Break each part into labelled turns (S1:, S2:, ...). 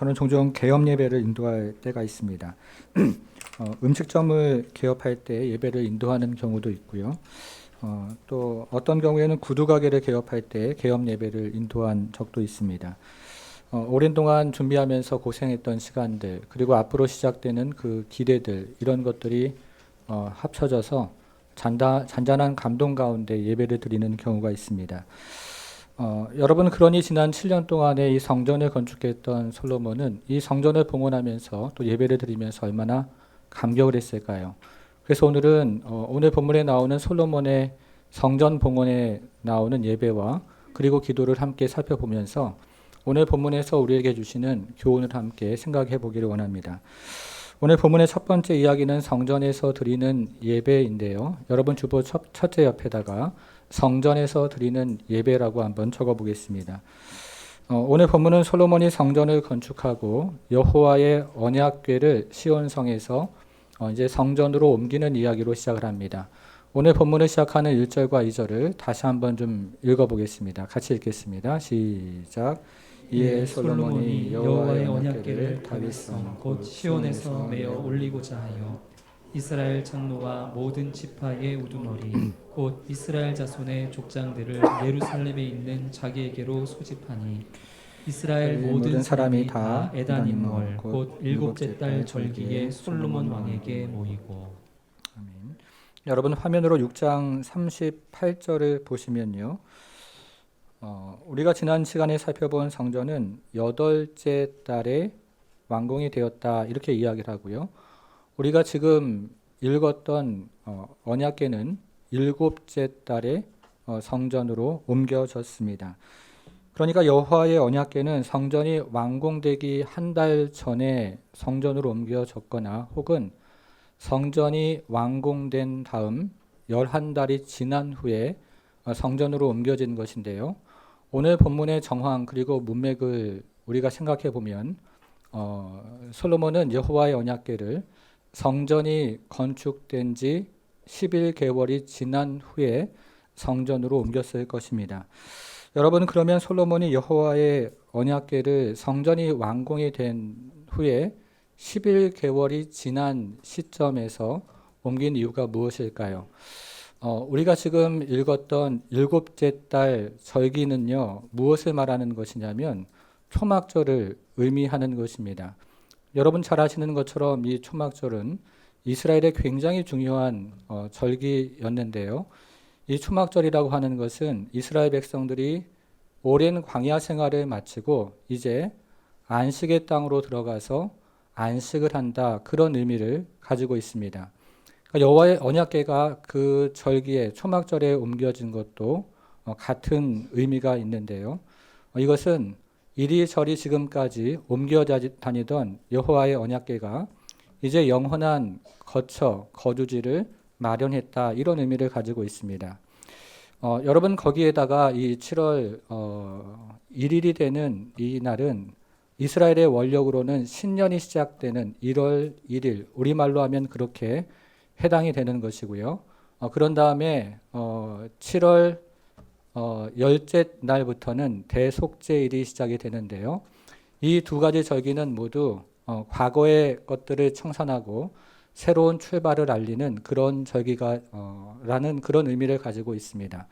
S1: 저는 종종 개업 예배를 인도할 때가 있습니다. 음식점을 개업할 때 예배를 인도하는 경우도 있고요. 또 어떤 경우에는 구두 가게를 개업할 때 개업 예배를 인도한 적도 있습니다. 오랜 동안 준비하면서 고생했던 시간들, 그리고 앞으로 시작되는 그 기대들, 이런 것들이 합쳐져서 잔잔한 감동 가운데 예배를 드리는 경우가 있습니다. 여러분, 그러니 지난 7년 동안에 이 성전을 건축했던 솔로몬은 이 성전을 봉헌하면서 또 예배를 드리면서 얼마나 감격을 했을까요? 그래서 오늘은 오늘 본문에 나오는 솔로몬의 성전 봉헌에 나오는 예배와 그리고 기도를 함께 살펴보면서 오늘 본문에서 우리에게 주시는 교훈을 함께 생각해 보기를 원합니다. 오늘 본문의 첫 번째 이야기는 성전에서 드리는 예배인데요. 여러분 주보 첫째 옆에다가 성전에서 드리는 예배라고 한번 적어보겠습니다. 오늘 본문은 솔로몬이 성전을 건축하고 여호와의 언약궤를 시온성에서 이제 성전으로 옮기는 이야기로 시작을 합니다. 오늘 본문을 시작하는 1절과 2절을 다시 한번 좀 읽어보겠습니다. 같이 읽겠습니다. 시작.
S2: 이에 솔로몬이 여호와의 언약궤를 다윗성 곧 시온에서 메어 올리고자 하여 이스라엘 장로와 모든 지파의 우두머리 곧 이스라엘 자손의 족장들을 예루살렘에 있는 자기에게로 소집하니 이스라엘 모든 사람이 다 에다님월 곧 일곱째 달 절기에 솔로몬 왕에게 모이고.
S1: 아멘. 여러분 화면으로 6장 38절을 보시면요. 우리가 지난 시간에 살펴본 성전은 8째 달에 완공이 되었다, 이렇게 이야기를 하고요. 우리가 지금 읽었던 언약궤는 7째 달에 성전으로 옮겨졌습니다. 그러니까 여호와의 언약궤는 성전이 완공되기 한 달 전에 성전으로 옮겨졌거나 혹은 성전이 완공된 다음 11달이 지난 후에 성전으로 옮겨진 것인데요. 오늘 본문의 정황 그리고 문맥을 우리가 생각해 보면 솔로몬은 여호와의 언약궤를 성전이 건축된 지 11개월이 지난 후에 성전으로 옮겼을 것입니다. 여러분, 그러면 솔로몬이 여호와의 언약궤를 성전이 완공이 된 후에 11개월이 지난 시점에서 옮긴 이유가 무엇일까요? 우리가 지금 읽었던 7째 달 절기는요, 무엇을 말하는 것이냐면 초막절을 의미하는 것입니다. 여러분 잘 아시는 것처럼 이 초막절은 이스라엘의 굉장히 중요한 절기였는데요. 이 초막절이라고 하는 것은 이스라엘 백성들이 오랜 광야 생활을 마치고 이제 안식의 땅으로 들어가서 안식을 한다, 그런 의미를 가지고 있습니다. 그러니까 여호와의 언약궤가 그 절기에 초막절에 옮겨진 것도 같은 의미가 있는데요. 이것은 이리저리 지금까지 옮겨 다니던 여호와의 언약궤가 이제 영원한 거주지를 마련했다, 이런 의미를 가지고 있습니다. 여러분, 거기에다가 이 7월 1일이 되는 이 날은 이스라엘의 원력으로는 신년이 시작되는 1월 1일, 우리말로 하면 그렇게 해당이 되는 것이고요. 그런 다음에 7월 10째 날부터는 대속죄일이 시작이 되는데요. 이 두 가지 절기는 모두 과거의 것들을 청산하고 새로운 출발을 알리는 그런 절기가 라는 그런 의미를 가지고 있습니다.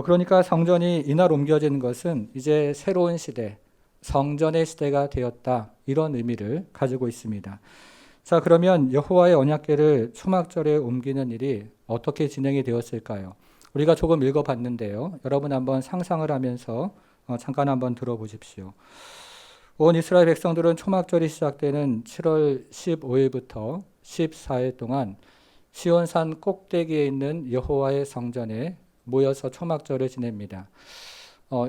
S1: 그러니까 성전이 이날 옮겨진 것은 이제 새로운 시대, 성전의 시대가 되었다, 이런 의미를 가지고 있습니다. 자, 그러면 여호와의 언약궤를 초막절에 옮기는 일이 어떻게 진행이 되었을까요? 우리가 조금 읽어봤는데요. 여러분 한번 상상을 하면서 잠깐 한번 들어보십시오. 온 이스라엘 백성들은 초막절이 시작되는 7월 15일부터 14일 동안 시온산 꼭대기에 있는 여호와의 성전에 모여서 초막절을 지냅니다.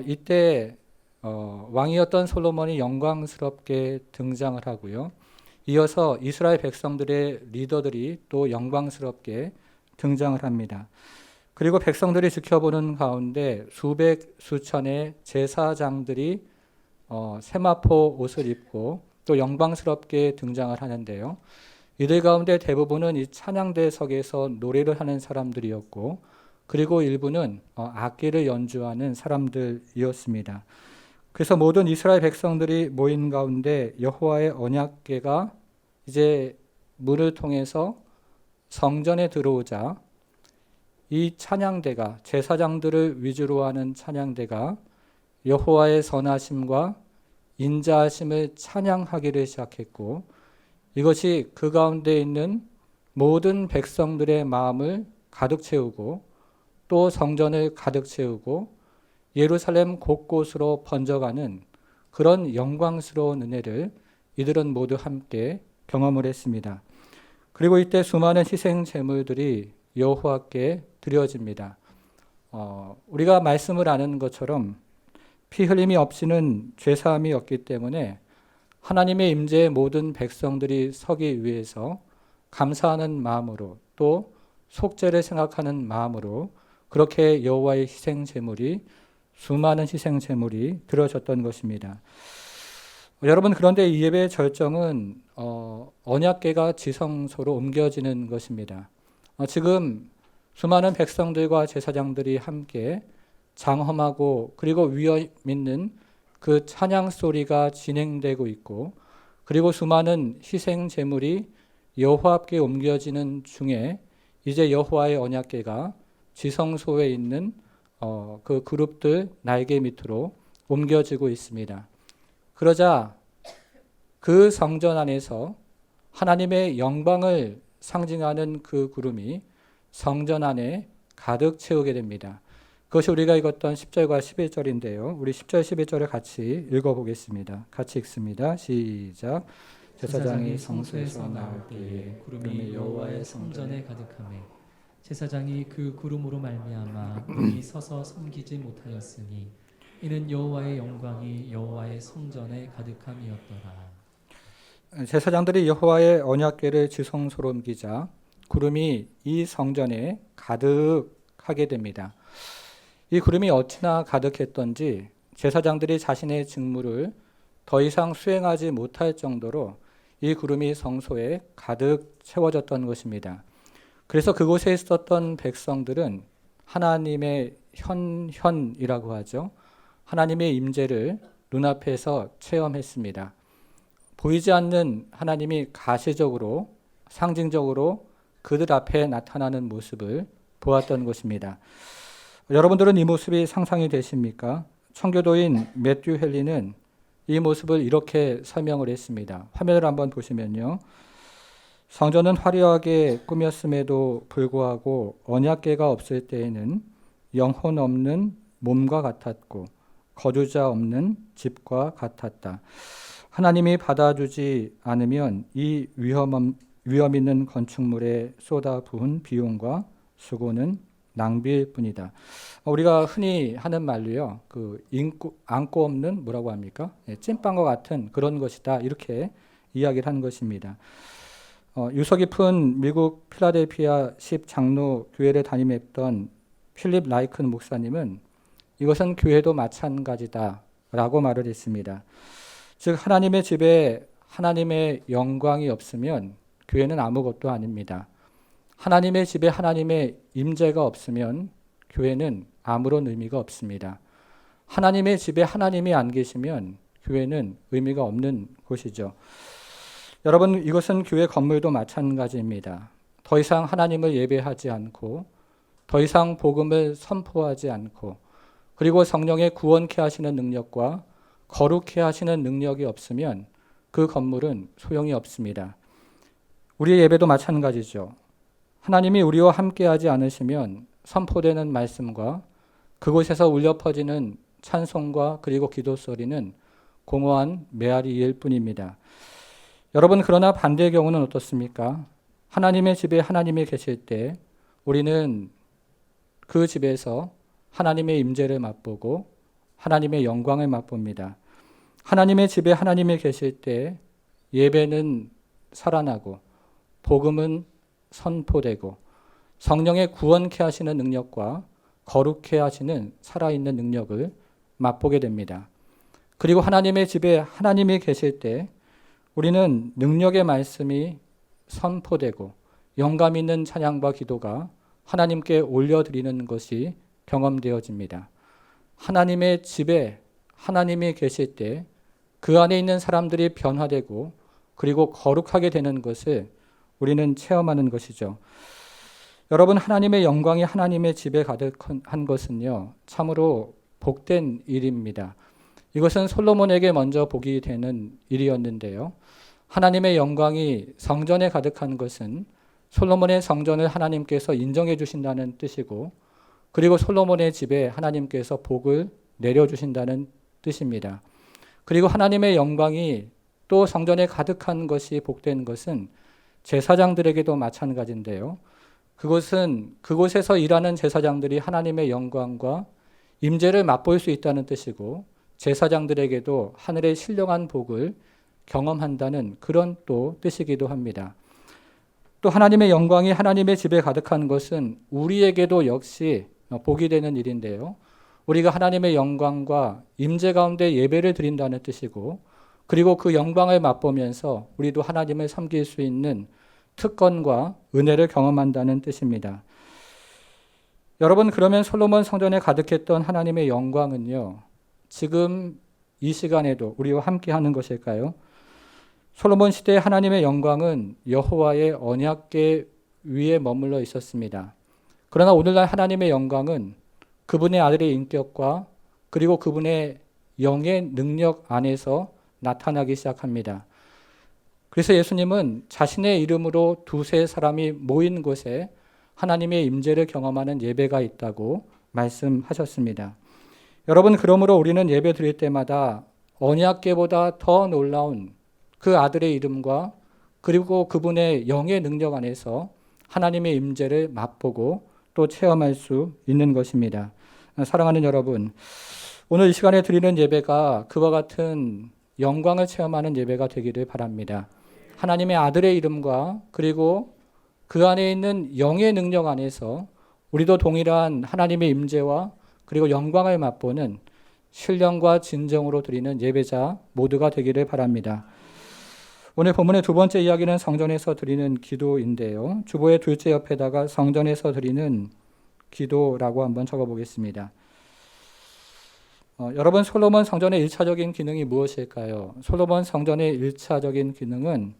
S1: 이때 왕이었던 솔로몬이 영광스럽게 등장을 하고요. 이어서 이스라엘 백성들의 리더들이 또 영광스럽게 등장을 합니다. 그리고 백성들이 지켜보는 가운데 수백 수천의 제사장들이 세마포 옷을 입고 또 영광스럽게 등장을 하는데요. 이들 가운데 대부분은 이 찬양대석에서 노래를 하는 사람들이었고, 그리고 일부는 악기를 연주하는 사람들이었습니다. 그래서 모든 이스라엘 백성들이 모인 가운데 여호와의 언약궤가 이제 문을 통해서 성전에 들어오자 이 찬양대가, 제사장들을 위주로 하는 찬양대가 여호와의 선하심과 인자하심을 찬양하기를 시작했고, 이것이 그 가운데 있는 모든 백성들의 마음을 가득 채우고 또 성전을 가득 채우고 예루살렘 곳곳으로 번져가는 그런 영광스러운 은혜를 이들은 모두 함께 경험을 했습니다. 그리고 이때 수많은 희생 제물들이 여호와께 드려집니다. 우리가 말씀을 아는 것처럼 피 흘림이 없이는 죄사함이 없기 때문에 하나님의 임재에 모든 백성들이 서기 위해서 감사하는 마음으로 또 속죄를 생각하는 마음으로 그렇게 여호와의 희생 제물이, 수많은 희생 제물이 드려졌던 것입니다. 여러분, 그런데 이 예배의 절정은 언약궤가 지성소로 옮겨지는 것입니다. 지금 수많은 백성들과 제사장들이 함께 장엄하고 그리고 위엄 있는 그 찬양 소리가 진행되고 있고, 그리고 수많은 희생 제물이 여호와께 옮겨지는 중에 이제 여호와의 언약궤가 지성소에 있는 그 그룹들 날개 밑으로 옮겨지고 있습니다. 그러자 그 성전 안에서 하나님의 영광을 상징하는 그 구름이 성전 안에 가득 채우게 됩니다. 그것이 우리가 읽었던 10절과 11절인데요. 우리 10절, 11절을 같이 읽어보겠습니다. 같이 읽습니다. 시작. 제사장이 성소에서 나올 때에
S2: 구름이 여호와의 성전에 가득하매 제사장이 그 구름으로 말미암아 능히 서서 섬기지 못하였으니 이는 여호와의 영광이 여호와의 성전에 가득함이었더라.
S1: 제사장들이 여호와의 언약궤를 지성소로 옮기자 구름이 이 성전에 가득하게 됩니다. 이 구름이 어찌나 가득했던지 제사장들이 자신의 직무를 더 이상 수행하지 못할 정도로 이 구름이 성소에 가득 채워졌던 것입니다. 그래서 그곳에 있었던 백성들은 하나님의 현현이라고 하죠. 하나님의 임재를 눈앞에서 체험했습니다. 보이지 않는 하나님이 가시적으로, 상징적으로 그들 앞에 나타나는 모습을 보았던 것입니다. 여러분들은 이 모습이 상상이 되십니까? 청교도인 매튜 헨리는 이 모습을 이렇게 설명을 했습니다. 화면을 한번 보시면요. 성전은 화려하게 꾸몄음에도 불구하고 언약궤가 없을 때에는 영혼 없는 몸과 같았고 거주자 없는 집과 같았다. 하나님이 받아주지 않으면 이 위험 있는 건축물에 쏟아 부은 비용과 수고는 낭비일 뿐이다. 우리가 흔히 하는 말로요, 안고 없는 뭐라고 합니까? 찐빵과 같은 그런 것이다. 이렇게 이야기를 한 것입니다. 유서 깊은 미국 필라델피아 10장로 교회를 담임했던 필립 라이큰 목사님은 이것은 교회도 마찬가지다라고 말을 했습니다. 즉 하나님의 집에 하나님의 영광이 없으면 교회는 아무것도 아닙니다. 하나님의 집에 하나님의 임재가 없으면 교회는 아무런 의미가 없습니다. 하나님의 집에 하나님이 안 계시면 교회는 의미가 없는 곳이죠. 여러분, 이것은 교회 건물도 마찬가지입니다. 더 이상 하나님을 예배하지 않고 더 이상 복음을 선포하지 않고 그리고 성령의 구원케 하시는 능력과 거룩케 하시는 능력이 없으면 그 건물은 소용이 없습니다. 우리의 예배도 마찬가지죠. 하나님이 우리와 함께하지 않으시면 선포되는 말씀과 그곳에서 울려 퍼지는 찬송과 그리고 기도 소리는 공허한 메아리일 뿐입니다. 여러분, 그러나 반대의 경우는 어떻습니까? 하나님의 집에 하나님이 계실 때 우리는 그 집에서 하나님의 임재를 맛보고 하나님의 영광을 맛봅니다. 하나님의 집에 하나님이 계실 때 예배는 살아나고 복음은 선포되고 성령의 구원케 하시는 능력과 거룩케 하시는 살아있는 능력을 맛보게 됩니다. 그리고 하나님의 집에 하나님이 계실 때 우리는 능력의 말씀이 선포되고 영감 있는 찬양과 기도가 하나님께 올려드리는 것이 경험되어집니다. 하나님의 집에 하나님이 계실 때 그 안에 있는 사람들이 변화되고 그리고 거룩하게 되는 것을 우리는 체험하는 것이죠. 여러분, 하나님의 영광이 하나님의 집에 가득한 것은요, 참으로 복된 일입니다. 이것은 솔로몬에게 먼저 복이 되는 일이었는데요. 하나님의 영광이 성전에 가득한 것은 솔로몬의 성전을 하나님께서 인정해 주신다는 뜻이고, 그리고 솔로몬의 집에 하나님께서 복을 내려주신다는 뜻입니다. 그리고 하나님의 영광이 또 성전에 가득한 것이 복된 것은 제사장들에게도 마찬가지인데요. 그곳에서 일하는 제사장들이 하나님의 영광과 임재를 맛볼 수 있다는 뜻이고, 제사장들에게도 하늘의 신령한 복을 경험한다는 그런 또 뜻이기도 합니다. 또 하나님의 영광이 하나님의 집에 가득한 것은 우리에게도 역시 복이 되는 일인데요. 우리가 하나님의 영광과 임재 가운데 예배를 드린다는 뜻이고, 그리고 그 영광을 맛보면서 우리도 하나님을 섬길 수 있는 특권과 은혜를 경험한다는 뜻입니다. 여러분, 그러면 솔로몬 성전에 가득했던 하나님의 영광은요, 지금 이 시간에도 우리와 함께하는 것일까요? 솔로몬 시대의 하나님의 영광은 여호와의 언약궤 위에 머물러 있었습니다. 그러나 오늘날 하나님의 영광은 그분의 아들의 인격과 그리고 그분의 영의 능력 안에서 나타나기 시작합니다. 그래서 예수님은 자신의 이름으로 두세 사람이 모인 곳에 하나님의 임재를 경험하는 예배가 있다고 말씀하셨습니다. 여러분, 그러므로 우리는 예배 드릴 때마다 언약궤보다 더 놀라운 그 아들의 이름과 그리고 그분의 영의 능력 안에서 하나님의 임재를 맛보고 또 체험할 수 있는 것입니다. 사랑하는 여러분, 오늘 이 시간에 드리는 예배가 그와 같은 영광을 체험하는 예배가 되기를 바랍니다. 하나님의 아들의 이름과 그리고 그 안에 있는 영의 능력 안에서 우리도 동일한 하나님의 임재와 그리고 영광을 맛보는 신령과 진정으로 드리는 예배자 모두가 되기를 바랍니다. 오늘 본문의 두 번째 이야기는 성전에서 드리는 기도인데요. 주보의 둘째 옆에다가 성전에서 드리는 기도라고 한번 적어보겠습니다. 여러분, 솔로몬 성전의 1차적인 기능이 무엇일까요? 솔로몬 성전의 1차적인 기능은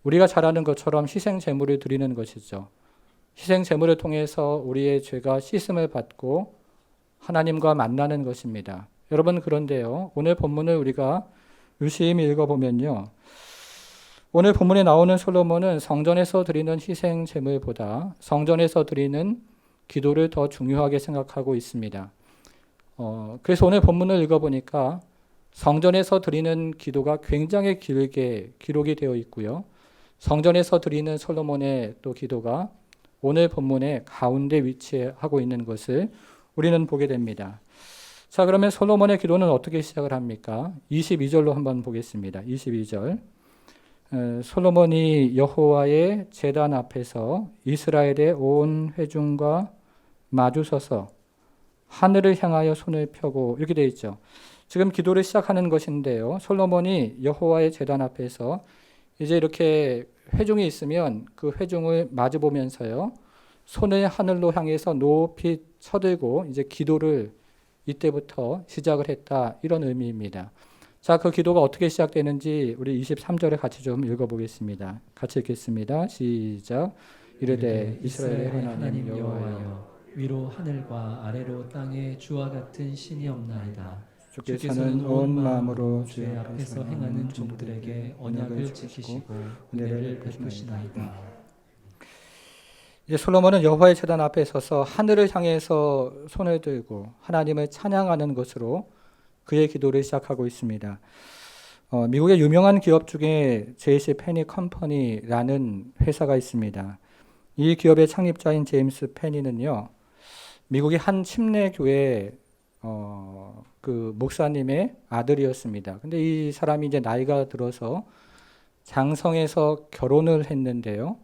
S1: 우리가 잘 아는 것처럼 희생 제물을 드리는 것이죠. 희생 제물을 통해서 우리의 죄가 씻음을 받고 하나님과 만나는 것입니다. 여러분, 그런데요, 오늘 본문을 우리가 유심히 읽어보면요, 오늘 본문에 나오는 솔로몬은 성전에서 드리는 희생 제물보다 성전에서 드리는 기도를 더 중요하게 생각하고 있습니다. 그래서 오늘 본문을 읽어보니까 성전에서 드리는 기도가 굉장히 길게 기록이 되어 있고요. 성전에서 드리는 솔로몬의 또 기도가 오늘 본문의 가운데 위치하고 있는 것을 우리는 보게 됩니다. 자, 그러면 솔로몬의 기도는 어떻게 시작을 합니까? 22절로 한번 보겠습니다. 22절. 솔로몬이 여호와의 제단 앞에서 이스라엘의 온 회중과 마주서서 하늘을 향하여 손을 펴고, 이렇게 되어 있죠. 지금 기도를 시작하는 것인데요. 솔로몬이 여호와의 제단 앞에서 이제 이렇게 회중이 있으면 그 회중을 마주 보면서요, 손을 하늘로 향해서 높이 쳐들고 이제 기도를 이때부터 시작을 했다, 이런 의미입니다. 자, 그 기도가 어떻게 시작되는지 우리 23절에 같이 좀 읽어보겠습니다. 같이 읽겠습니다. 시작. 이르되 이스라엘의 하나님 여호와여,
S2: 위로 하늘과 아래로 땅에 주와 같은 신이 없나이다.
S1: 주께서는 온 마음으로
S2: 주의 앞에서 행하는 종들에게 언약을 지키시고 은혜를 베푸시나이다.
S1: 이제 솔로몬은 여호와의 제단 앞에 서서 하늘을 향해서 손을 들고 하나님을 찬양하는 것으로 그의 기도를 시작하고 있습니다. 미국의 유명한 기업 중에 JC 페니 컴퍼니라는 회사가 있습니다. 이 기업의 창립자인 제임스 페니는요, 미국의 한 침례교회 그 목사님의 아들이었습니다. 근데 이 사람이 이제 나이가 들어서 장성해서 결혼을 했는데요.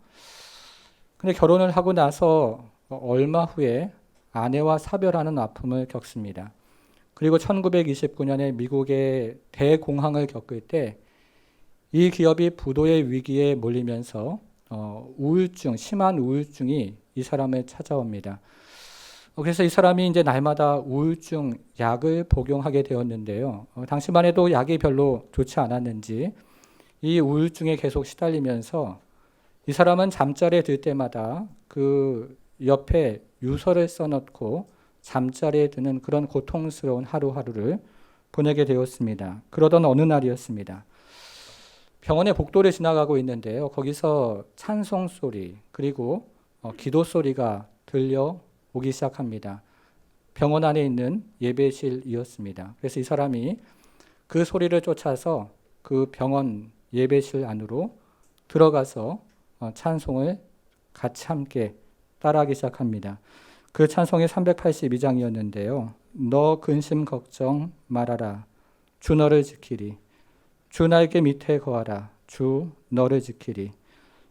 S1: 근데 결혼을 하고 나서 얼마 후에 아내와 사별하는 아픔을 겪습니다. 그리고 1929년에 미국의 대공황을 겪을 때 이 기업이 부도의 위기에 몰리면서 우울증, 심한 우울증이 이 사람을 찾아옵니다. 그래서 이 사람이 이제 날마다 우울증 약을 복용하게 되었는데요. 당시만 해도 약이 별로 좋지 않았는지 이 우울증에 계속 시달리면서 이 사람은 잠자리에 들 때마다 그 옆에 유서를 써놓고 잠자리에 드는 그런 고통스러운 하루하루를 보내게 되었습니다. 그러던 어느 날이었습니다. 병원의 복도를 지나가고 있는데요. 거기서 찬송 소리 그리고 기도 소리가 들려오기 시작합니다. 병원 안에 있는 예배실이었습니다. 그래서 이 사람이 그 소리를 쫓아서 그 병원 예배실 안으로 들어가서 찬송을 같이 함께 따라하기 시작합니다. 그 찬송이 382장이었는데요. 너 근심 걱정 말아라. 주 너를 지키리. 주 날개 밑에 거하라. 주 너를 지키리.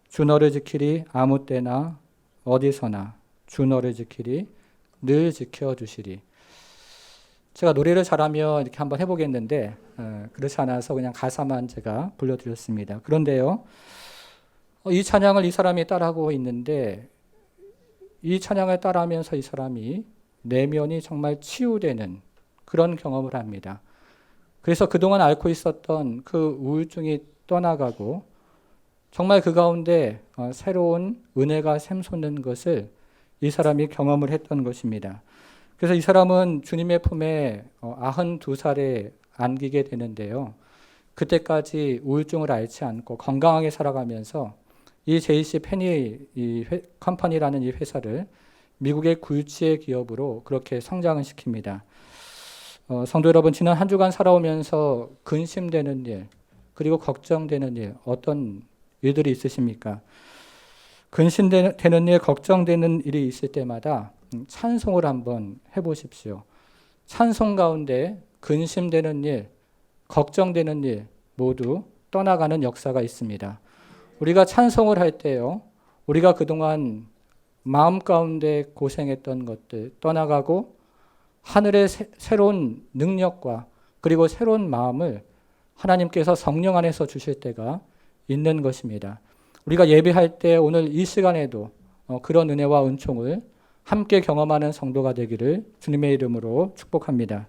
S1: 주 너를 지키리. 아무 때나 어디서나 주 너를 지키리. 늘 지켜주시리. 제가 노래를 잘하면 이렇게 한번 해보겠는데 그렇지 않아서 그냥 가사만 제가 불러드렸습니다. 그런데요. 이 찬양을 이 사람이 따라하고 있는데 이 찬양을 따라하면서 이 사람이 내면이 정말 치유되는 그런 경험을 합니다. 그래서 그동안 앓고 있었던 그 우울증이 떠나가고 정말 그 가운데 새로운 은혜가 샘솟는 것을 이 사람이 경험을 했던 것입니다. 그래서 이 사람은 주님의 품에 92살에 안기게 되는데요. 그때까지 우울증을 앓지 않고 건강하게 살아가면서 이 JC 페니 컴퍼니라는 이 회사를 미국의 굴지의 기업으로 그렇게 성장을 시킵니다. 성도 여러분, 지난 한 주간 살아오면서 근심되는 일, 그리고 걱정되는 일, 어떤 일들이 있으십니까? 근심되는 일, 걱정되는 일이 있을 때마다 찬송을 한번 해보십시오. 찬송 가운데 근심되는 일, 걱정되는 일 모두 떠나가는 역사가 있습니다. 우리가 찬송을 할 때요, 우리가 그동안 마음 가운데 고생했던 것들 떠나가고 하늘의 새로운 능력과 그리고 새로운 마음을 하나님께서 성령 안에서 주실 때가 있는 것입니다. 우리가 예배할 때 오늘 이 시간에도 그런 은혜와 은총을 함께 경험하는 성도가 되기를 주님의 이름으로 축복합니다.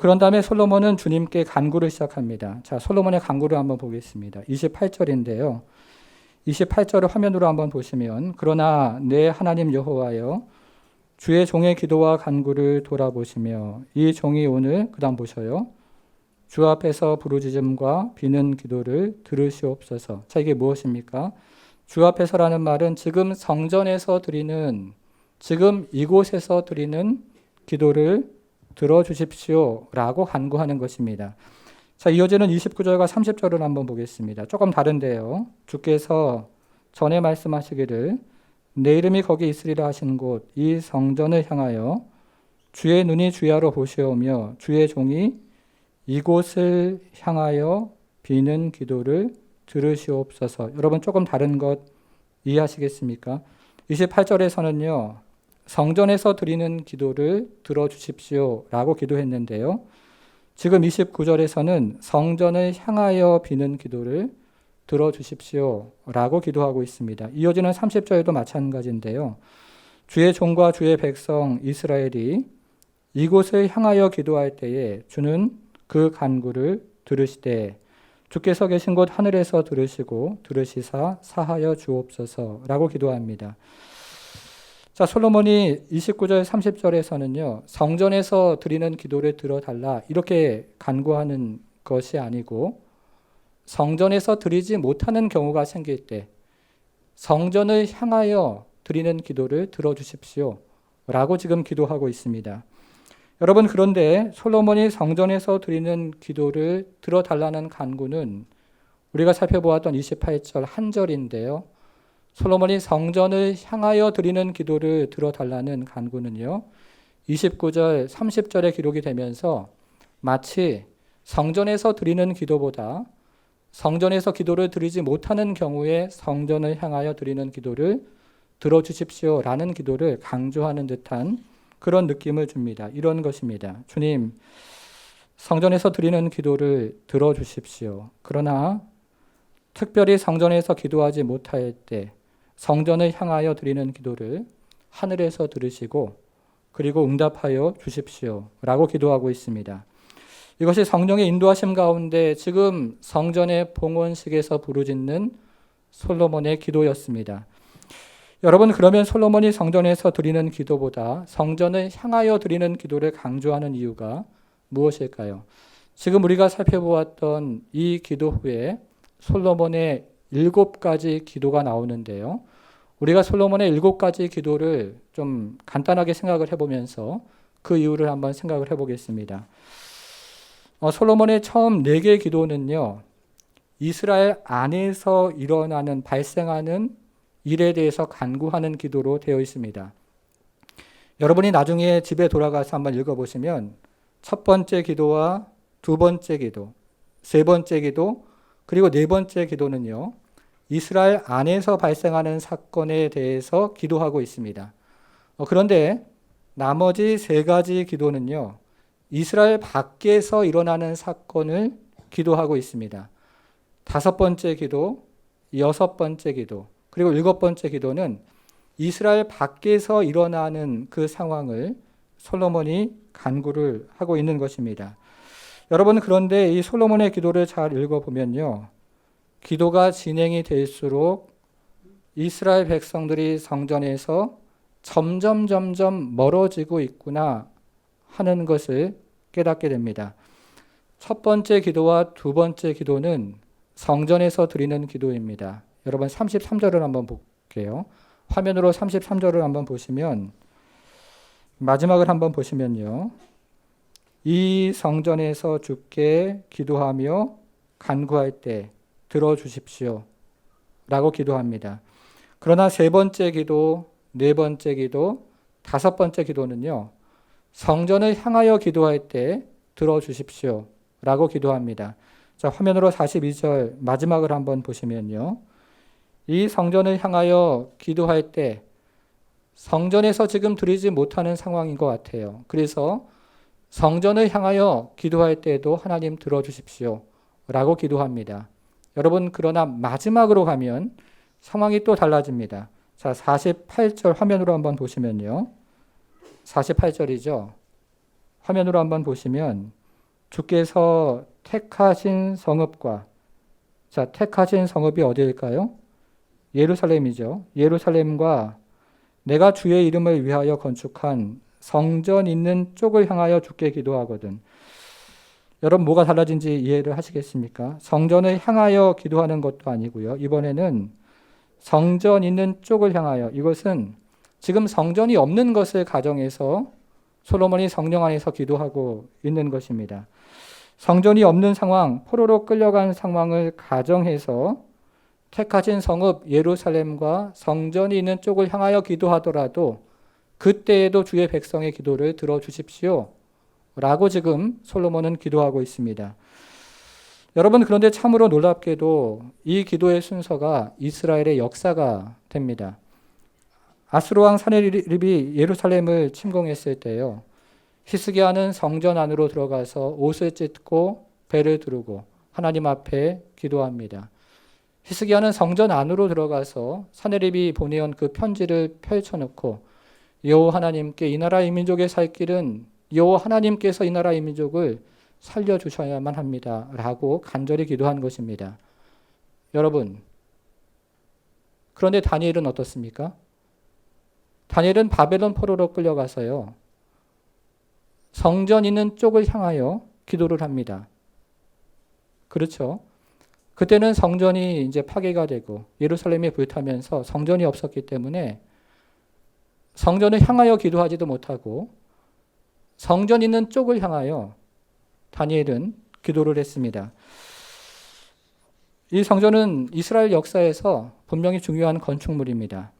S1: 그런 다음에 솔로몬은 주님께 간구를 시작합니다. 자, 솔로몬의 간구를 한번 보겠습니다. 28절인데요. 28절을 화면으로 한번 보시면 그러나 내 하나님 여호와여 주의 종의 기도와 간구를 돌아보시며 이 종이 오늘 그다음 보셔요. 주 앞에서 부르짖음과 비는 기도를 들으시옵소서. 자, 이게 무엇입니까? 주 앞에서라는 말은 지금 성전에서 드리는 지금 이곳에서 드리는 기도를 들어주십시오 라고 간구하는 것입니다. 자, 이어지는 29절과 30절을 한번 보겠습니다. 조금 다른데요. 주께서 전에 말씀하시기를 내 이름이 거기 있으리라 하신 곳 이 성전을 향하여 주의 눈이 주야로 보시오며 주의 종이 이곳을 향하여 비는 기도를 들으시옵소서. 여러분 조금 다른 것 이해하시겠습니까? 28절에서는요. 성전에서 드리는 기도를 들어주십시오 라고 기도했는데요. 지금 29절에서는 성전을 향하여 비는 기도를 들어주십시오 라고 기도하고 있습니다. 이어지는 30절에도 마찬가지인데요. 주의 종과 주의 백성 이스라엘이 이곳을 향하여 기도할 때에 주는 그 간구를 들으시되 주께서 계신 곳 하늘에서 들으시고 들으시사 사하여 주옵소서 라고 기도합니다. 자, 솔로몬이 29절 30절에서는요. 성전에서 드리는 기도를 들어달라 이렇게 간구하는 것이 아니고 성전에서 드리지 못하는 경우가 생길 때 성전을 향하여 드리는 기도를 들어주십시오 라고 지금 기도하고 있습니다. 여러분, 그런데 솔로몬이 성전에서 드리는 기도를 들어달라는 간구는 우리가 살펴보았던 28절 한 절인데요. 솔로몬이 성전을 향하여 드리는 기도를 들어달라는 간구는요. 29절, 30절에 기록이 되면서 마치 성전에서 드리는 기도보다 성전에서 기도를 드리지 못하는 경우에 성전을 향하여 드리는 기도를 들어주십시오 라는 기도를 강조하는 듯한 그런 느낌을 줍니다. 이런 것입니다. 주님, 성전에서 드리는 기도를 들어주십시오. 그러나 특별히 성전에서 기도하지 못할 때 성전을 향하여 드리는 기도를 하늘에서 들으시고 그리고 응답하여 주십시오 라고 기도하고 있습니다. 이것이 성령의 인도하심 가운데 지금 성전의 봉헌식에서 부르짖는 솔로몬의 기도였습니다. 여러분, 그러면 솔로몬이 성전에서 드리는 기도보다 성전을 향하여 드리는 기도를 강조하는 이유가 무엇일까요? 지금 우리가 살펴보았던 이 기도 후에 솔로몬의 7가지 기도가 나오는데요. 우리가 솔로몬의 7가지 기도를 좀 간단하게 생각을 해보면서 그 이유를 한번 생각을 해보겠습니다. 솔로몬의 처음 4개의 기도는요, 이스라엘 안에서 일어나는 발생하는 일에 대해서 간구하는 기도로 되어 있습니다. 여러분이 나중에 집에 돌아가서 한번 읽어보시면 첫 번째 기도와 두 번째 기도, 세 번째 기도, 그리고 네 번째 기도는요, 이스라엘 안에서 발생하는 사건에 대해서 기도하고 있습니다. 그런데 나머지 3가지 기도는요, 이스라엘 밖에서 일어나는 사건을 기도하고 있습니다. 5번째 기도, 6번째 기도, 그리고 7번째 기도는 이스라엘 밖에서 일어나는 그 상황을 솔로몬이 간구를 하고 있는 것입니다. 여러분, 그런데 이 솔로몬의 기도를 잘 읽어보면요, 기도가 진행이 될수록 이스라엘 백성들이 성전에서 점점 멀어지고 있구나 하는 것을 깨닫게 됩니다. 첫 번째 기도와 두 번째 기도는 성전에서 드리는 기도입니다. 여러분 33절을 한번 볼게요. 화면으로 33절을 한번 보시면, 마지막을 한번 보시면요, 이 성전에서 주께 기도하며 간구할 때 들어주십시오 라고 기도합니다. 그러나 세 번째 기도, 네 번째 기도, 5번째 기도는요, 성전을 향하여 기도할 때 들어주십시오 라고 기도합니다. 자, 화면으로 42절 마지막을 한번 보시면요, 이 성전을 향하여 기도할 때 성전에서 지금 드리지 못하는 상황인 것 같아요. 그래서 성전을 향하여 기도할 때에도 하나님 들어주십시오 라고 기도합니다. 여러분, 그러나 마지막으로 가면 상황이 또 달라집니다. 자, 48절 화면으로 한번 보시면요, 48절이죠. 화면으로 한번 보시면 주께서 택하신 성읍과, 자, 택하신 성읍이 어디일까요? 예루살렘이죠. 예루살렘과 내가 주의 이름을 위하여 건축한 성전 있는 쪽을 향하여 주께 기도하거든. 여러분, 뭐가 달라진지 이해를 하시겠습니까? 성전을 향하여 기도하는 것도 아니고요, 이번에는 성전 있는 쪽을 향하여, 이것은 지금 성전이 없는 것을 가정해서 솔로몬이 성령 안에서 기도하고 있는 것입니다. 성전이 없는 상황, 포로로 끌려간 상황을 가정해서 택하신 성읍 예루살렘과 성전이 있는 쪽을 향하여 기도하더라도 그때에도 주의 백성의 기도를 들어주십시오 라고 지금 솔로몬은 기도하고 있습니다. 여러분, 그런데 참으로 놀랍게도 이 기도의 순서가 이스라엘의 역사가 됩니다. 아수르 왕 사네립이 예루살렘을 침공했을 때요, 히스기야는 성전 안으로 들어가서 옷을 찢고 배를 두르고 하나님 앞에 기도합니다. 히스기야는 성전 안으로 들어가서 사네립이 보내온 그 편지를 펼쳐놓고 여호와 하나님께 이 나라 이 민족의 살 길은 여호와 하나님께서 이 나라 이 민족을 살려주셔야만 합니다 라고 간절히 기도한 것입니다. 여러분, 그런데 다니엘은 어떻습니까? 다니엘은 바벨론 포로로 끌려가서요, 성전 있는 쪽을 향하여 기도를 합니다. 그렇죠? 그때는 성전이 이제 파괴가 되고 예루살렘이 불타면서 성전이 없었기 때문에 성전을 향하여 기도하지도 못하고 성전 있는 쪽을 향하여 다니엘은 기도를 했습니다. 이 성전은 이스라엘 역사에서 분명히 중요한 건축물입니다.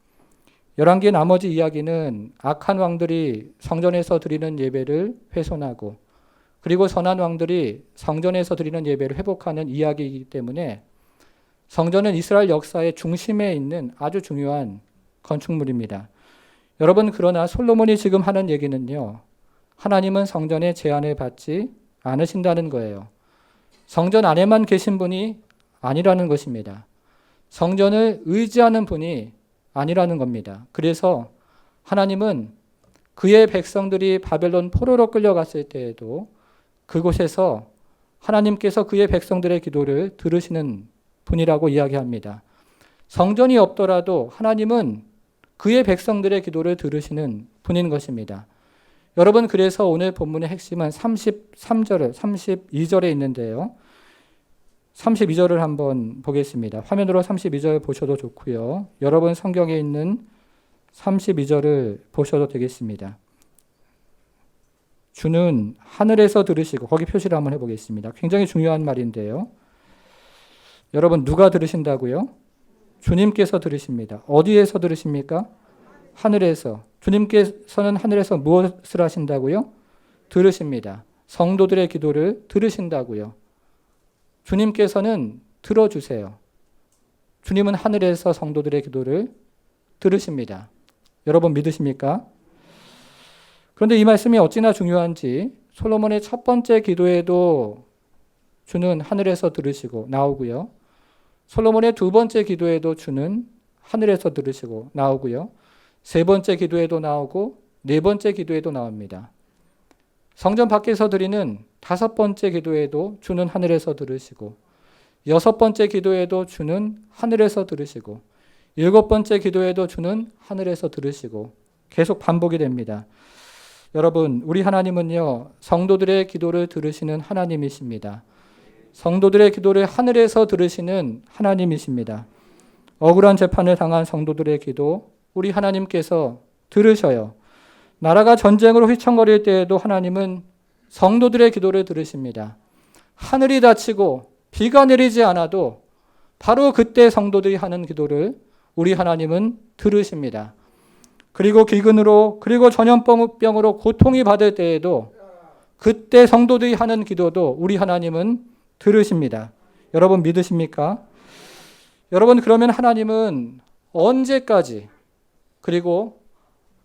S1: 열왕기 나머지 이야기는 악한 왕들이 성전에서 드리는 예배를 훼손하고, 그리고 선한 왕들이 성전에서 드리는 예배를 회복하는 이야기이기 때문에 성전은 이스라엘 역사의 중심에 있는 아주 중요한 건축물입니다. 여러분, 그러나 솔로몬이 지금 하는 얘기는요, 하나님은 성전에 제한을 받지 않으신다는 거예요. 성전 안에만 계신 분이 아니라는 것입니다. 성전을 의지하는 분이 아니라는 겁니다. 그래서 하나님은 그의 백성들이 바벨론 포로로 끌려갔을 때에도 그곳에서 하나님께서 그의 백성들의 기도를 들으시는 분이라고 이야기합니다. 성전이 없더라도 하나님은 그의 백성들의 기도를 들으시는 분인 것입니다. 여러분, 그래서 오늘 본문의 핵심은 33절, 32절에 있는데요. 32절을 한번 보겠습니다. 화면으로 32절 보셔도 좋고요. 여러분 성경에 있는 32절을 보셔도 되겠습니다. 주는 하늘에서 들으시고, 거기 표시를 한번 해보겠습니다. 굉장히 중요한 말인데요. 여러분, 누가 들으신다고요? 주님께서 들으십니다. 어디에서 들으십니까? 하늘에서. 주님께서는 하늘에서 무엇을 하신다고요? 들으십니다. 성도들의 기도를 들으신다고요. 주님께서는 들어주세요. 주님은 하늘에서 성도들의 기도를 들으십니다. 여러분 믿으십니까? 그런데 이 말씀이 어찌나 중요한지 솔로몬의 첫 번째 기도에도 주는 하늘에서 들으시고 나오고요. 솔로몬의 두 번째 기도에도 주는 하늘에서 들으시고 나오고요. 세 번째 기도에도 나오고 네 번째 기도에도 나옵니다. 성전 밖에서 드리는 다섯 번째 기도에도 주는 하늘에서 들으시고, 여섯 번째 기도에도 주는 하늘에서 들으시고, 일곱 번째 기도에도 주는 하늘에서 들으시고, 계속 반복이 됩니다. 여러분, 우리 하나님은요, 성도들의 기도를 들으시는 하나님이십니다. 성도들의 기도를 하늘에서 들으시는 하나님이십니다. 억울한 재판을 당한 성도들의 기도, 우리 하나님께서 들으셔요. 나라가 전쟁으로 휘청거릴 때에도 하나님은 성도들의 기도를 들으십니다. 하늘이 닫히고 비가 내리지 않아도 바로 그때 성도들이 하는 기도를 우리 하나님은 들으십니다. 그리고 기근으로, 그리고 전염병으로 고통이 받을 때에도 그때 성도들이 하는 기도도 우리 하나님은 들으십니다. 여러분 믿으십니까? 여러분, 그러면 하나님은 언제까지, 그리고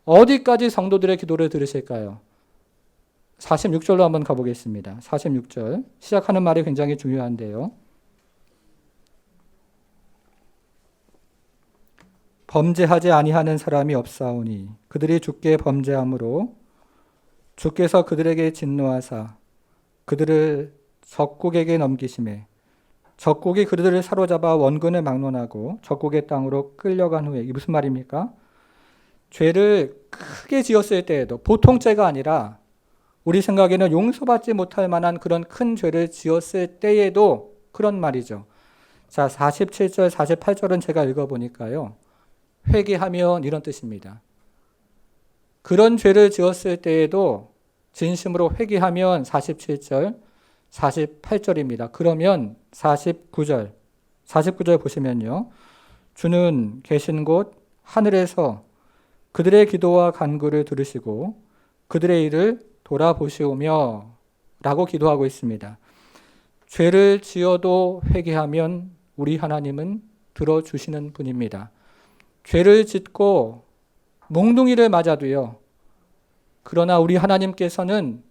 S1: 어디까지 성도들의 기도를 들으실까요? 46절로 한번 가보겠습니다. 46절. 시작하는 말이 굉장히 중요한데요. 범죄하지 아니하는 사람이 없사오니 그들이 주께 범죄함으로 주께서 그들에게 진노하사 그들을 적국에게 넘기심에 적국이 그들을 사로잡아 원근을 막론하고 적국의 땅으로 끌려간 후에, 이게 무슨 말입니까? 죄를 크게 지었을 때에도, 보통 죄가 아니라 우리 생각에는 용서받지 못할 만한 그런 큰 죄를 지었을 때에도 그런 말이죠. 자, 47절, 48절은 제가 읽어보니까요. 회개하면 이런 뜻입니다. 그런 죄를 지었을 때에도 진심으로 회개하면 47절, 48절입니다. 그러면 49절 보시면요. 주는 계신 곳 하늘에서 그들의 기도와 간구를 들으시고 그들의 일을 돌아보시오며 라고 기도하고 있습니다. 죄를 지어도 회개하면 우리 하나님은 들어주시는 분입니다. 죄를 짓고 몽둥이를 맞아도요. 그러나 우리 하나님께서는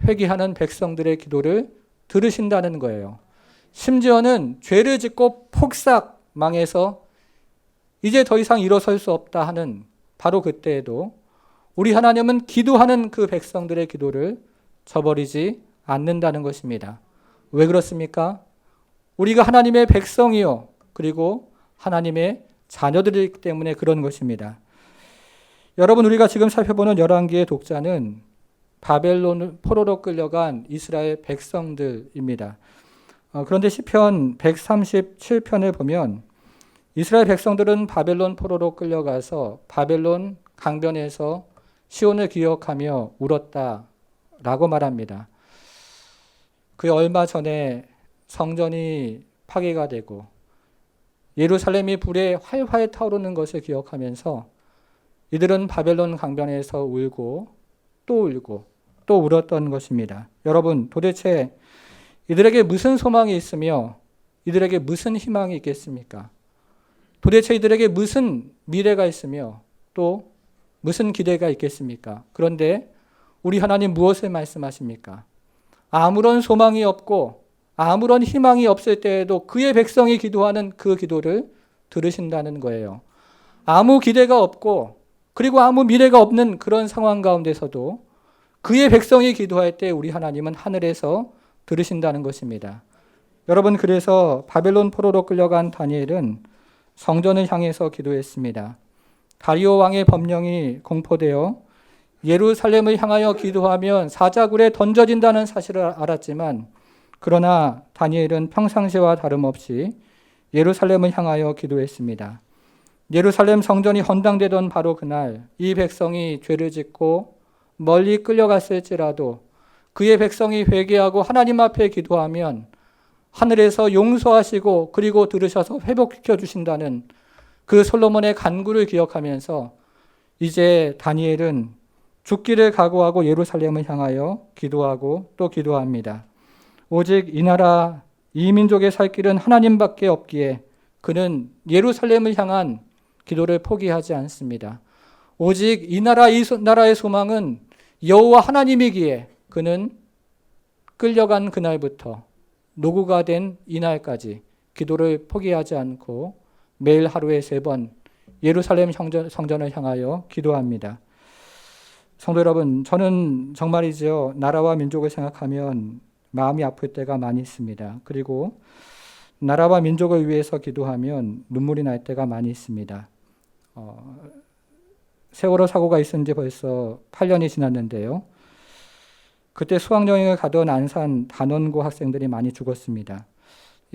S1: 회개하는 백성들의 기도를 들으신다는 거예요. 심지어는 죄를 짓고 폭삭 망해서 이제 더 이상 일어설 수 없다 하는 바로 그때에도 우리 하나님은 기도하는 그 백성들의 기도를 저버리지 않는다는 것입니다. 왜 그렇습니까? 우리가 하나님의 백성이요, 그리고 하나님의 자녀들이기 때문에 그런 것입니다. 여러분, 우리가 지금 살펴보는 열왕기의 독자는 바벨론 포로로 끌려간 이스라엘 백성들입니다. 그런데 시편 137편을 보면 이스라엘 백성들은 바벨론 포로로 끌려가서 바벨론 강변에서 시온을 기억하며 울었다라고 말합니다. 그 얼마 전에 성전이 파괴가 되고 예루살렘이 불에 활활 타오르는 것을 기억하면서 이들은 바벨론 강변에서 울고 또 울었던 것입니다. 여러분, 도대체 이들에게 무슨 소망이 있으며 이들에게 무슨 희망이 있겠습니까? 도대체 이들에게 무슨 미래가 있으며 또 무슨 기대가 있겠습니까? 그런데 우리 하나님 무엇을 말씀하십니까? 아무런 소망이 없고 아무런 희망이 없을 때에도 그의 백성이 기도하는 그 기도를 들으신다는 거예요. 아무 기대가 없고 그리고 아무 미래가 없는 그런 상황 가운데서도 그의 백성이 기도할 때 우리 하나님은 하늘에서 들으신다는 것입니다. 여러분, 그래서 바벨론 포로로 끌려간 다니엘은 성전을 향해서 기도했습니다. 다리오 왕의 법령이 공포되어 예루살렘을 향하여 기도하면 사자굴에 던져진다는 사실을 알았지만, 그러나 다니엘은 평상시와 다름없이 예루살렘을 향하여 기도했습니다. 예루살렘 성전이 헌당되던 바로 그날 이 백성이 죄를 짓고 멀리 끌려갔을지라도 그의 백성이 회개하고 하나님 앞에 기도하면 하늘에서 용서하시고 그리고 들으셔서 회복시켜 주신다는 그 솔로몬의 간구를 기억하면서 이제 다니엘은 죽기를 각오하고 예루살렘을 향하여 기도하고 또 기도합니다. 오직 이 나라 이 민족의 살 길은 하나님밖에 없기에 그는 예루살렘을 향한 기도를 포기하지 않습니다. 오직 이 나라의 소망은 여호와 하나님이기에 그는 끌려간 그날부터 노구가 된 이날까지 기도를 포기하지 않고 매일 하루에 3번 예루살렘 성전을 향하여 기도합니다. 성도 여러분, 저는 정말이죠, 나라와 민족을 생각하면 마음이 아플 때가 많이 있습니다. 그리고 나라와 민족을 위해서 기도하면 눈물이 날 때가 많이 있습니다. 세월호 사고가 있은 지 벌써 8년이 지났는데요. 그때 수학여행을 가던 안산 단원고 학생들이 많이 죽었습니다.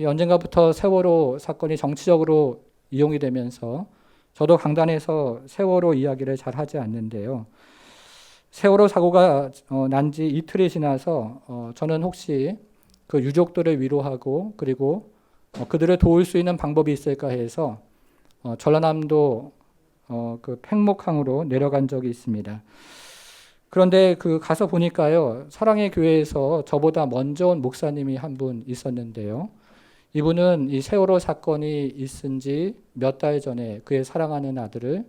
S1: 언젠가부터 세월호 사건이 정치적으로 이용이 되면서 저도 강단에서 세월호 이야기를 잘 하지 않는데요. 세월호 사고가 난 지 이틀이 지나서 저는 혹시 그 유족들을 위로하고 그리고 그들을 도울 수 있는 방법이 있을까 해서 전라남도 그 팽목항으로 내려간 적이 있습니다. 그런데 그 가서 보니까요, 사랑의 교회에서 저보다 먼저 온 목사님이 한 분 있었는데요. 이분은 이 세월호 사건이 있은 지 몇 달 전에 그의 사랑하는 아들을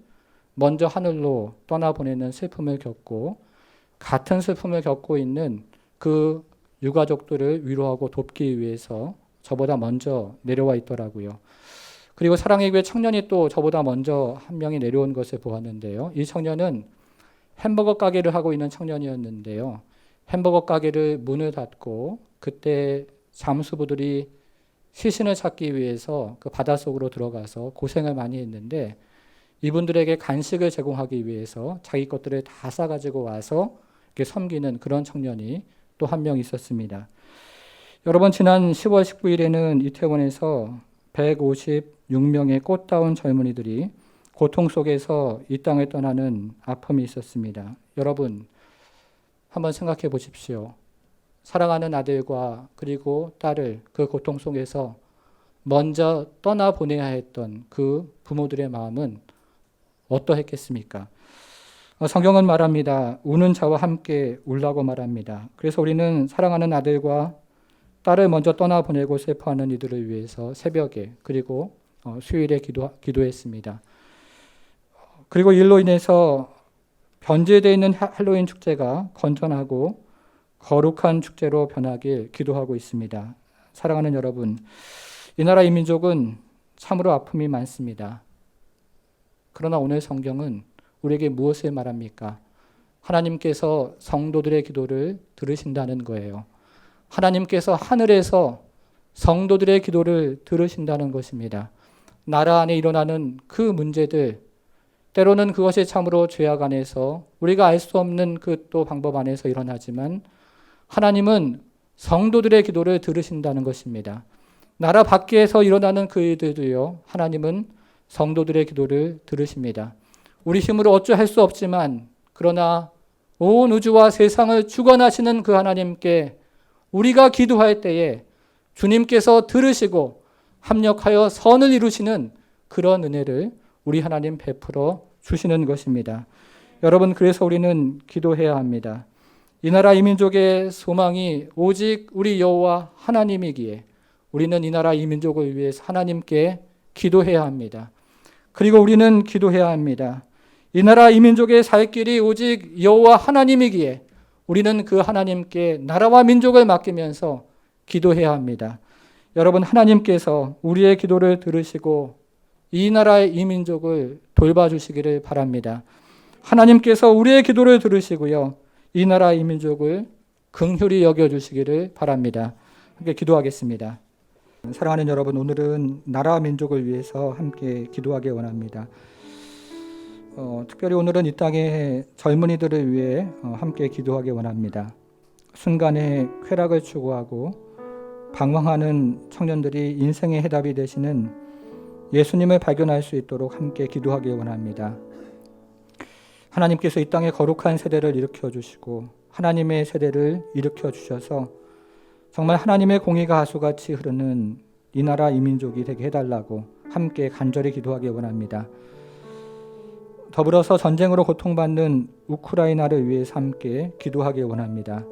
S1: 먼저 하늘로 떠나보내는 슬픔을 겪고 같은 슬픔을 겪고 있는 그 유가족들을 위로하고 돕기 위해서 저보다 먼저 내려와 있더라고요. 그리고 사랑의 교회 청년이 또 저보다 먼저 한 명이 내려온 것을 보았는데요. 이 청년은 햄버거 가게를 하고 있는 청년이었는데요. 햄버거 가게를 문을 닫고 그때 잠수부들이 시신을 찾기 위해서 그 바닷속으로 들어가서 고생을 많이 했는데 이분들에게 간식을 제공하기 위해서 자기 것들을 다 싸가지고 와서 이렇게 섬기는 그런 청년이 또 한 명 있었습니다. 여러분, 지난 10월 19일에는 이태원에서 156명의 꽃다운 젊은이들이 고통 속에서 이 땅을 떠나는 아픔이 있었습니다. 여러분, 한번 생각해 보십시오. 사랑하는 아들과 그리고 딸을 그 고통 속에서 먼저 떠나보내야 했던 그 부모들의 마음은 어떠했겠습니까? 성경은 말합니다. 우는 자와 함께 울라고 말합니다. 그래서 우리는 사랑하는 아들과 딸을 먼저 떠나보내고 슬퍼하는 이들을 위해서 새벽에 그리고 수요일에 기도했습니다. 그리고 이로 인해서 변질되어 있는 할로윈 축제가 건전하고 거룩한 축제로 변하길 기도하고 있습니다. 사랑하는 여러분, 이 나라 이 민족은 참으로 아픔이 많습니다. 그러나 오늘 성경은 우리에게 무엇을 말합니까? 하나님께서 성도들의 기도를 들으신다는 거예요. 하나님께서 하늘에서 성도들의 기도를 들으신다는 것입니다. 나라 안에 일어나는 그 문제들, 때로는 그것이 참으로 죄악 안에서 우리가 알 수 없는 그 또 방법 안에서 일어나지만 하나님은 성도들의 기도를 들으신다는 것입니다. 나라 밖에서 일어나는 그 일들도요, 하나님은 성도들의 기도를 들으십니다. 우리 힘으로 어찌할 수 없지만 그러나 온 우주와 세상을 주관하시는 그 하나님께 우리가 기도할 때에 주님께서 들으시고 합력하여 선을 이루시는 그런 은혜를 우리 하나님 베풀어 주시는 것입니다. 여러분, 그래서 우리는 기도해야 합니다. 이 나라 이 민족의 소망이 오직 우리 여호와 하나님이기에 우리는 이 나라 이 민족을 위해서 하나님께 기도해야 합니다. 그리고 우리는 기도해야 합니다. 이 나라 이 민족의 살 길이 오직 여호와 하나님이기에 우리는 그 하나님께 나라와 민족을 맡기면서 기도해야 합니다. 여러분, 하나님께서 우리의 기도를 들으시고 이 나라의 이 민족을 돌봐주시기를 바랍니다. 하나님께서 우리의 기도를 들으시고요. 이 나라 이 민족을 긍휼히 여겨주시기를 바랍니다. 함께 기도하겠습니다. 사랑하는 여러분, 오늘은 나라 민족을 위해서 함께 기도하기 원합니다. 특별히 오늘은 이 땅의 젊은이들을 위해 함께 기도하기 원합니다. 순간의 쾌락을 추구하고 방황하는 청년들이 인생의 해답이 되시는 예수님을 발견할 수 있도록 함께 기도하기 원합니다. 하나님께서 이 땅에 거룩한 세대를 일으켜 주시고 하나님의 세대를 일으켜 주셔서 정말 하나님의 공의가 하수같이 흐르는 이 나라 이 민족이 되게 해달라고 함께 간절히 기도하기 원합니다. 더불어서 전쟁으로 고통받는 우크라이나를 위해서 함께 기도하기 원합니다.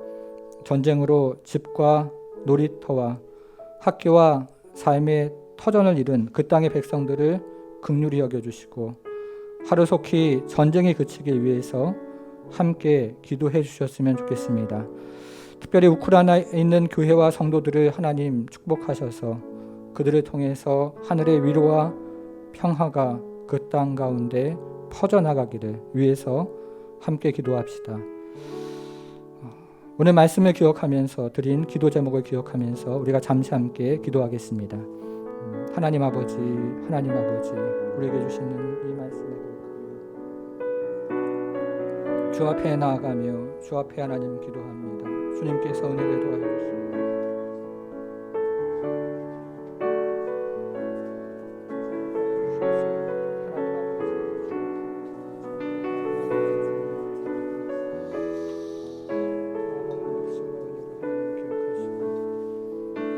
S1: 전쟁으로 집과 놀이터와 학교와 삶의 터전을 잃은 그 땅의 백성들을 긍휼히 여겨주시고 하루속히 전쟁이 그치기 위해서 함께 기도해 주셨으면 좋겠습니다. 특별히 우크라이나에 있는 교회와 성도들을 하나님 축복하셔서 그들을 통해서 하늘의 위로와 평화가 그 땅 가운데 퍼져나가기를 위해서 함께 기도합시다. 오늘 말씀을 기억하면서 드린 기도 제목을 기억하면서 우리가 잠시 함께 기도하겠습니다. 하나님 아버지 우리에게 주시는 이 말씀을 기억하며 주 앞에 나아가며 주 앞에 하나님 기도합니다. 주님께서 은혜를 더하여 주시옵소서.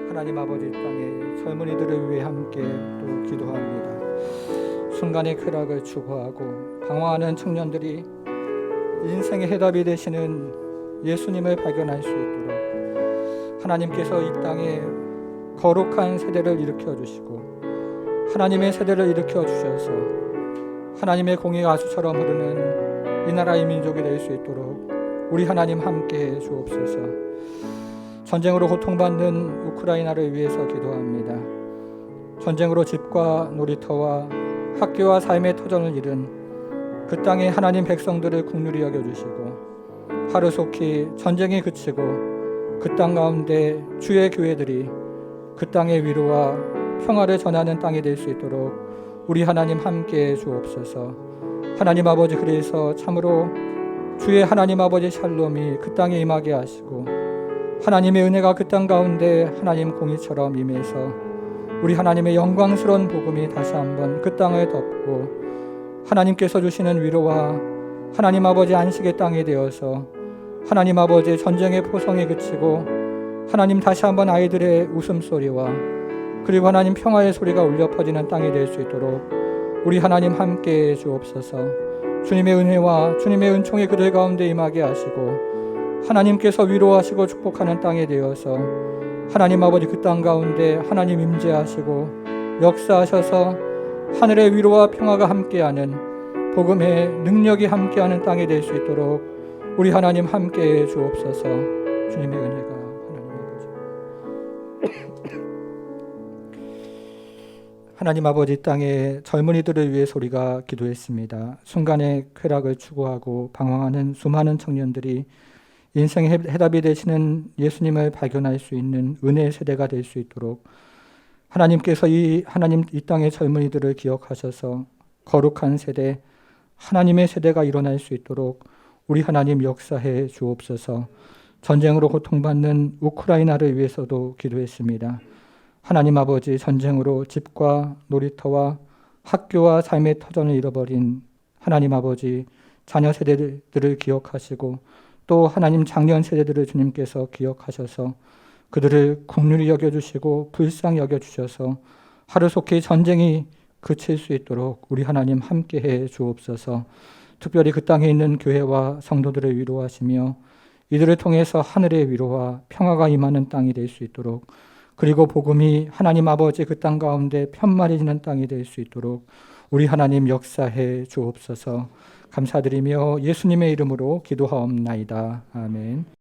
S1: 하나님 아버지 땅에 젊은이들을 위해 함께 또 기도합니다. 순간의 쾌락을 추구하고 방황하는 청년들이 인생의 해답이 되시는 예수님을 발견할 수 있도록 하나님께서 이 땅에 거룩한 세대를 일으켜 주시고 하나님의 세대를 일으켜 주셔서 하나님의 공의가 하수처럼 흐르는 이 나라 이 민족이 될 수 있도록 우리 하나님 함께 해 주옵소서. 전쟁으로 고통받는 우크라이나를 위해서 기도합니다. 전쟁으로 집과 놀이터와 학교와 삶의 터전을 잃은 그 땅의 하나님 백성들을 긍휼히 여겨주시고 하루속히 전쟁이 그치고 그 땅 가운데 주의 교회들이 그 땅의 위로와 평화를 전하는 땅이 될 수 있도록 우리 하나님 함께 주옵소서. 하나님 아버지, 그래서 참으로 주의 하나님 아버지 샬롬이 그 땅에 임하게 하시고 하나님의 은혜가 그 땅 가운데 하나님 공의처럼 임해서 우리 하나님의 영광스러운 복음이 다시 한번 그 땅을 덮고 하나님께서 주시는 위로와 하나님 아버지 안식의 땅이 되어서 하나님 아버지 전쟁의 포성이 그치고 하나님 다시 한번 아이들의 웃음소리와 그리고 하나님 평화의 소리가 울려 퍼지는 땅이 될 수 있도록 우리 하나님 함께 주옵소서. 주님의 은혜와 주님의 은총이 그들 가운데 임하게 하시고 하나님께서 위로하시고 축복하는 땅이 되어서 하나님 아버지 그 땅 가운데 하나님 임재하시고 역사하셔서 하늘의 위로와 평화가 함께하는 복음의 능력이 함께하는 땅이 될 수 있도록 우리 하나님 함께 주옵소서. 주님의 은혜가 하나님 아버지 땅의 젊은이들을 위해 우리가 기도했습니다. 순간의 쾌락을 추구하고 방황하는 수많은 청년들이 인생의 해답이 되시는 예수님을 발견할 수 있는 은혜의 세대가 될 수 있도록 하나님께서 이 땅의 젊은이들을 기억하셔서 거룩한 세대, 하나님의 세대가 일어날 수 있도록 우리 하나님 역사해 주옵소서. 전쟁으로 고통받는 우크라이나를 위해서도 기도했습니다. 하나님 아버지, 전쟁으로 집과 놀이터와 학교와 삶의 터전을 잃어버린 하나님 아버지 자녀 세대들을 기억하시고 또 하나님 장년 세대들을 주님께서 기억하셔서 그들을 긍휼히 여겨주시고 불쌍히 여겨주셔서 하루속히 전쟁이 그칠 수 있도록 우리 하나님 함께해 주옵소서. 특별히 그 땅에 있는 교회와 성도들을 위로하시며 이들을 통해서 하늘의 위로와 평화가 임하는 땅이 될 수 있도록 그리고 복음이 하나님 아버지 그 땅 가운데 편말해지는 땅이 될 수 있도록 우리 하나님 역사해 주옵소서. 감사드리며 예수님의 이름으로 기도하옵나이다. 아멘.